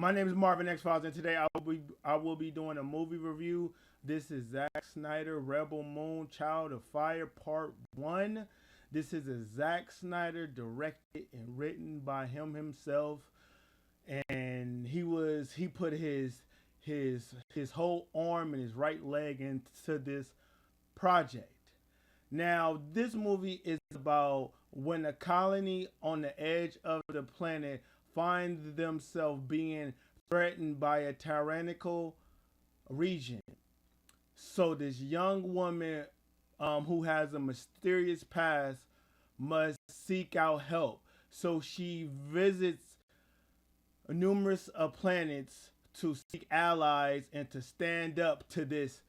My name is Marvin XFiles, and today I will be doing a movie review. This is Zack Snyder, Rebel Moon, Child of Fire, Part 1. This is a Zack Snyder directed and written by him himself, and he put his whole arm and his right leg into this project. Now, this movie is about when a colony on the edge of the planet find themselves being threatened by a tyrannical regent. So this young woman who has a mysterious past must seek out help. So she visits numerous planets to seek allies and to stand up to this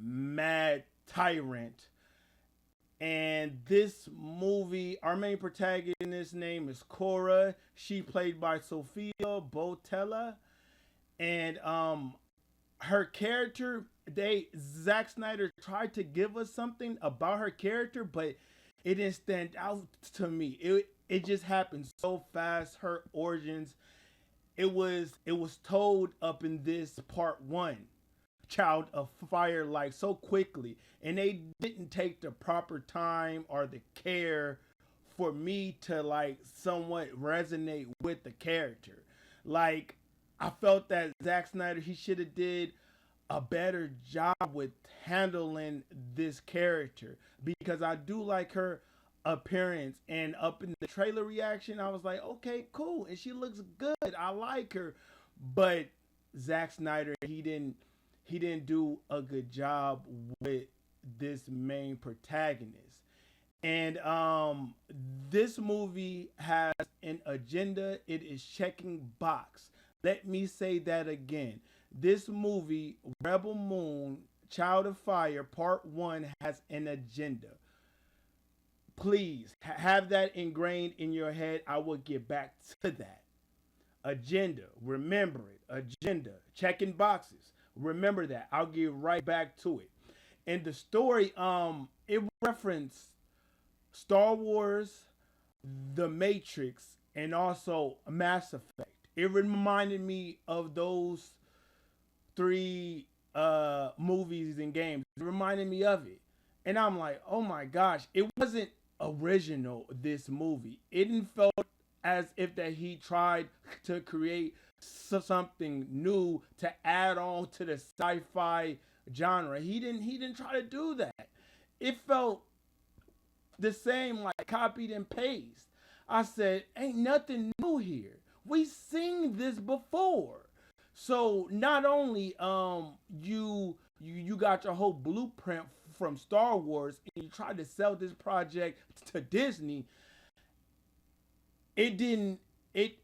mad tyrant. And this movie, our main protagonist's name is Kora. She played by Sofia Boutella. And her character, Zack Snyder tried to give us something about her character, but it didn't stand out to me. It just happened so fast. Her origins, it was told up in this part 1. Child of Fire, like, so quickly, and they didn't take the proper time or the care for me to like somewhat resonate with the character. Like, I felt that Zack Snyder, he should have did a better job with handling this character, because I do like her appearance, and up in the trailer reaction I was like, okay, cool, and she looks good, I like her. But Zack Snyder, he didn't do a good job with this main protagonist. And this movie has an agenda. It is checking box. Let me say that again. This movie, Rebel Moon, Child of Fire, Part 1, has an agenda. Please have that ingrained in your head. I will get back to that. Agenda. Remember it. Agenda. Checking boxes. Remember that. I'll get right back to it. And the story, it referenced Star Wars, The Matrix, and also Mass Effect. It reminded me of those three movies and games. It reminded me of it. And I'm like, oh my gosh, it wasn't original, this movie. It didn't felt as if that he tried to create something new to add on to the sci-fi genre. He didn't try to do that. It felt the same, like copied and paste. I said, ain't nothing new here. We seen this before. So not only you got your whole blueprint from Star Wars and you tried to sell this project to Disney, it didn't it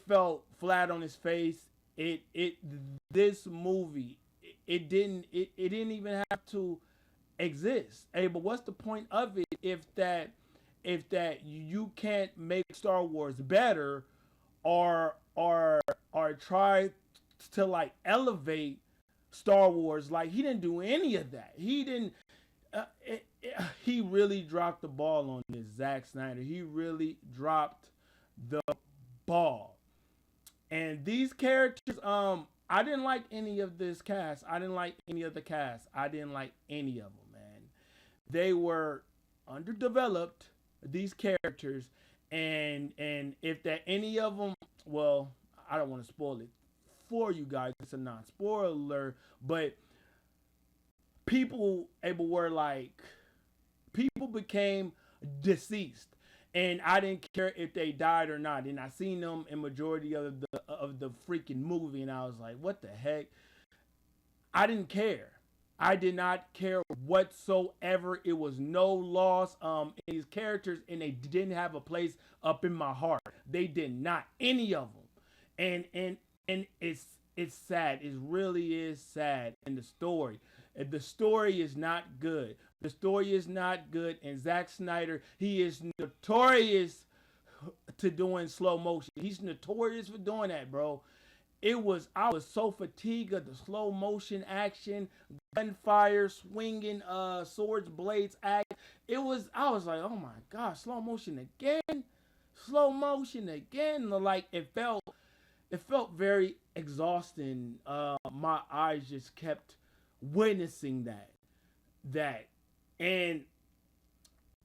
felt flat on his face. This movie, it didn't even have to exist. Hey, but what's the point of it if that you can't make Star Wars better, or try to like elevate Star Wars? Like, he didn't do any of that. He didn't he really dropped the ball on this, Zack Snyder. He really dropped the ball. And these characters, I didn't like any of this cast. I didn't like any of the cast. I didn't like any of them, man. They were underdeveloped, these characters, and if that any of them, well, I don't want to spoil it for you guys. It's a non-spoiler, but people became deceased, and I didn't care if they died or not. And I seen them in majority of the freaking movie, and I was like, what the heck? I didn't care. I did not care whatsoever. It was no loss in these characters, and they didn't have a place up in my heart. They did not, any of them. And it's sad. It really is sad. And the story is not good. The story is not good. And Zack Snyder, he is notorious to doing slow motion. He's notorious for doing that, bro. I was so fatigued of the slow motion action, gunfire, swinging swords, blades act. I was like, oh my gosh, slow motion again. Like, it felt it felt very exhausting. My eyes just kept witnessing that, and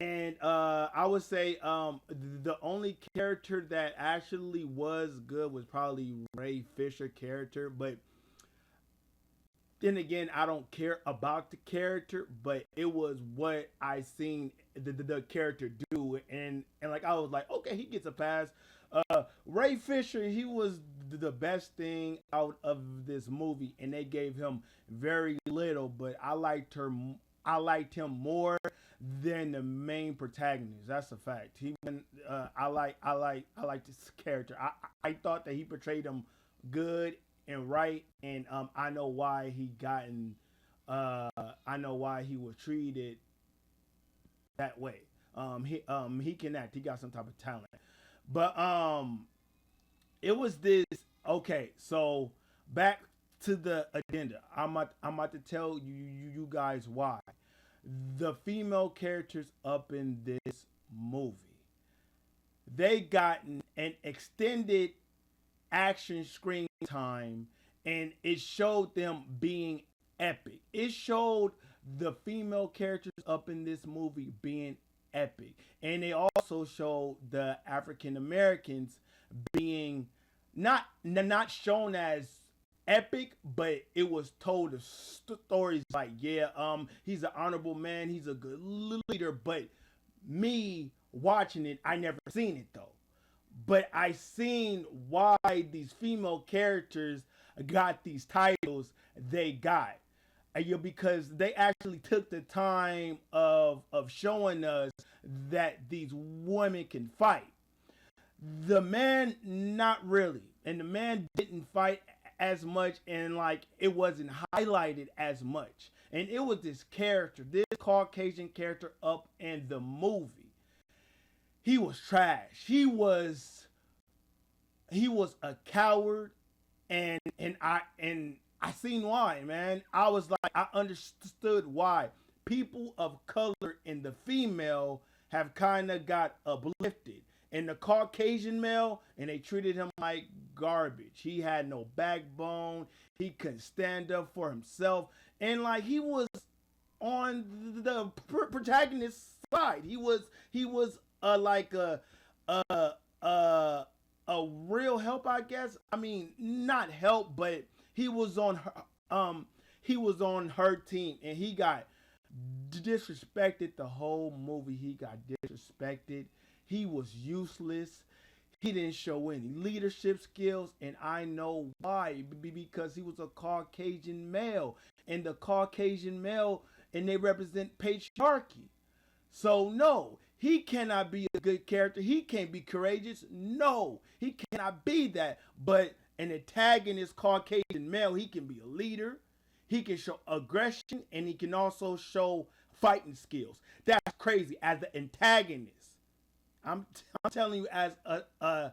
I would say the only character that actually was good was probably Ray Fisher character, but then again, I don't care about the character, but it was what I seen the character do, and like I was like, okay, he gets a pass. Ray Fisher, he was the best thing out of this movie, and they gave him very little, but I liked him more than the main protagonist. That's a fact. I like this character. I thought that he portrayed him good and right, and I know why I know why he was treated that way. He can act. He got some type of talent. But it was this. Okay, so back to the agenda. I'm about to tell you guys why the female characters up in this movie, they gotten an extended action screen time, and it showed them being epic. It showed the female characters up in this movie being epic, and they also showed the African Americans being not shown as epic, but it was told the stories like, yeah, he's an honorable man, he's a good leader, but me watching it, I never seen it though. But I seen why these female characters got these titles they got. Because they actually took the time of showing us that these women can fight. The man, not really. And the man didn't fight as much, and like it wasn't highlighted as much. And it was this character, this Caucasian character up in the movie. He was trash. He was a coward, and I seen why, man. I was like, I understood why people of color and the female have kind of got uplifted, and the Caucasian male, and they treated him like garbage. He had no backbone. He couldn't stand up for himself, and like he was on the protagonist's side. He was like a a real help, I guess. I mean, not help, but he was on her team, and he got disrespected the whole movie. He got disrespected. He was useless. He didn't show any leadership skills, and I know why. Because he was a Caucasian male, and the Caucasian male, and they represent patriarchy. So no, he cannot be a good character. He can't be courageous. No, he cannot be that. But an antagonist Caucasian male, he can be a leader. He can show aggression, and he can also show fighting skills. That's crazy. As the antagonist, I'm telling you, as a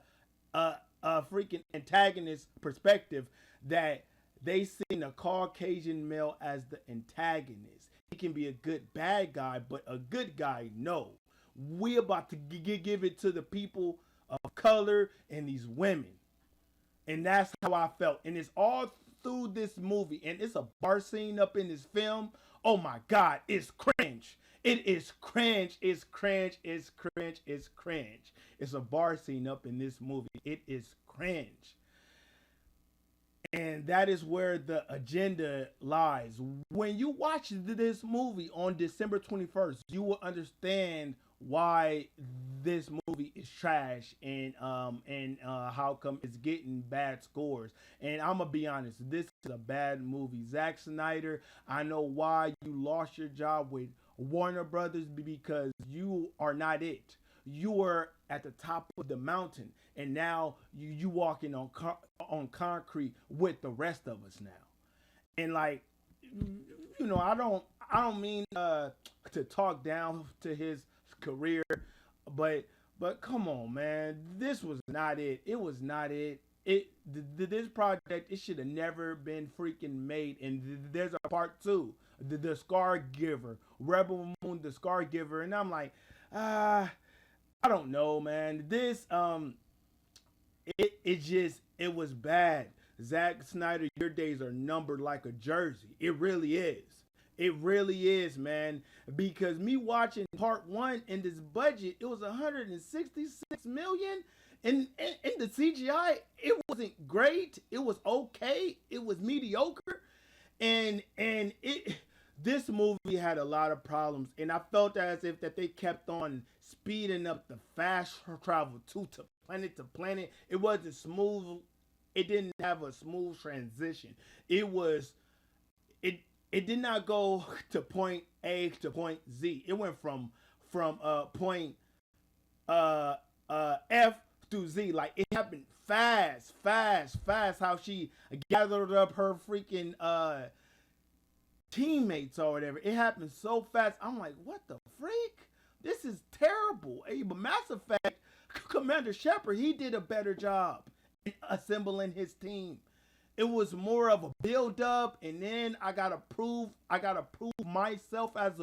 freaking antagonist perspective, that they see a Caucasian male as the antagonist. He can be a good bad guy, but a good guy, no. We about to give it to the people of color and these women. And that's how I felt. And it's all through this movie. And it's a bar scene up in this film. Oh my God, it's cringe. It is cringe. It's cringe. It's cringe. It's cringe. It's a bar scene up in this movie. It is cringe. And that is where the agenda lies. When you watch this movie on December 21st, you will understand why this movie is trash, and how come it's getting bad scores. And I'm gonna be honest, this is a bad movie. Zack Snyder, I know why you lost your job with Warner Brothers, because you are not it. You were at the top of the mountain, and now you walking on concrete with the rest of us now. And like, I don't mean to talk down to his career, but come on, man, this was not it. It was not it. This project, it should have never been freaking made. And there's a part two, the Scar Giver, Rebel Moon, the Scar Giver, and I'm like, I don't know, man. This It was bad. Zack Snyder, your days are numbered like a jersey. It really is. It really is, man. Because me watching part one in this budget, it was 166 million. And in the CGI, it wasn't great. It was okay. It was mediocre. And this movie had a lot of problems. And I felt as if that they kept on speeding up the fast travel to planet. It wasn't smooth. It didn't have a smooth transition. It did not go to point A to point Z. It went from point F to Z. Like, it happened fast. How she gathered up her freaking teammates or whatever. It happened so fast. I'm like, what the freak? This is terrible. Hey, but Mass Effect, Commander Shepard, he did a better job in assembling his team. It was more of a build up, and then I gotta prove myself as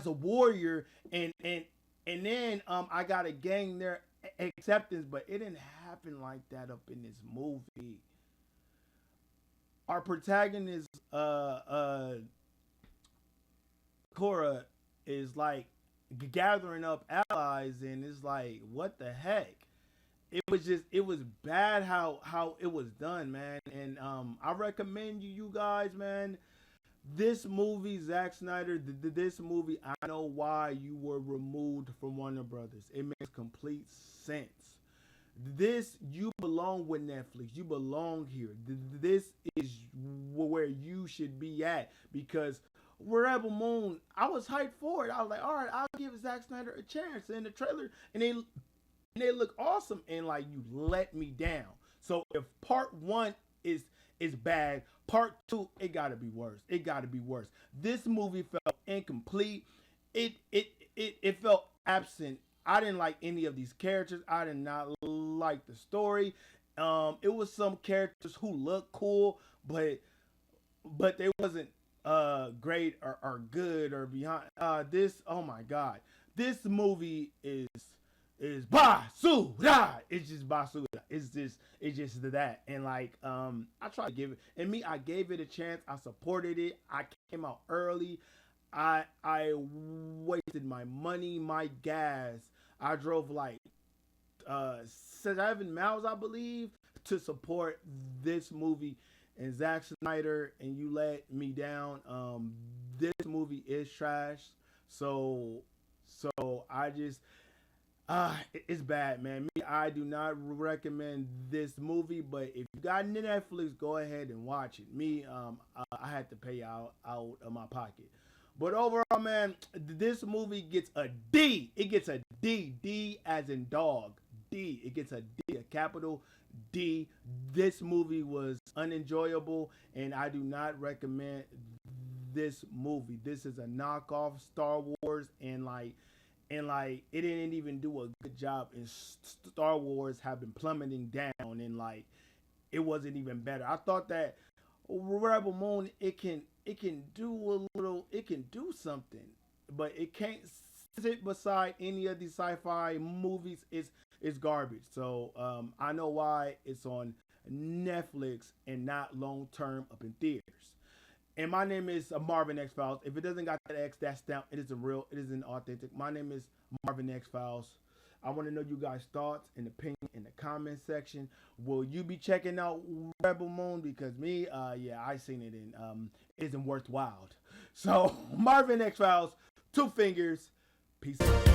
a warrior, and then I gotta gain their acceptance. But it didn't happen like that up in this movie. Our protagonist, Kora, is like gathering up allies, and it's like, what the heck? It was bad how it was done, man. And I recommend you guys, man. This movie, Zack Snyder, this movie, I know why you were removed from Warner Brothers. It makes complete sense. This, you belong with Netflix. You belong here. This is where you should be at, because Rebel Moon, I was hyped for it. I was like, all right, I'll give Zack Snyder a chance. In the trailer, and they look awesome, and like, you let me down. So if part one is bad, part two, it gotta be worse. It gotta be worse. This movie felt incomplete. It felt absent. I didn't like any of these characters. I did not like the story. It was some characters who looked cool, but they wasn't great or good or behind. This, oh my god, this movie is basura. It's just basura. It's just that. And like, I tried to give it, and I gave it a chance. I supported it. I came out early. I wasted my money, my gas. I drove like 7 miles, I believe, to support this movie. And Zack Snyder, and you let me down. This movie is trash. So I just, it's bad, man. I do not recommend this movie, but if you got Netflix, go ahead and watch it. I had to pay out of my pocket. But overall, man, this movie gets a D. It gets a D. D as in dog. D. It gets a D, a capital D. This movie was unenjoyable, and I do not recommend this movie. This is a knockoff Star Wars, and it didn't even do a good job. And Star Wars have been plummeting down, and like, it wasn't even better. I thought that Rebel Moon, it can do a little, it can do something, but it can't sit beside any of these sci-fi movies. It's garbage. So I know why it's on Netflix and not long term up in theaters. And my name is Marvin XFiles. If it doesn't got that X, that stamp, it isn't real. It isn't authentic. My name is Marvin XFiles. I want to know you guys' thoughts and opinion in the comment section. Will you be checking out Rebel Moon? Because me, I seen it, and it isn't worthwhile. So Marvin XFiles, 2 fingers. Peace out.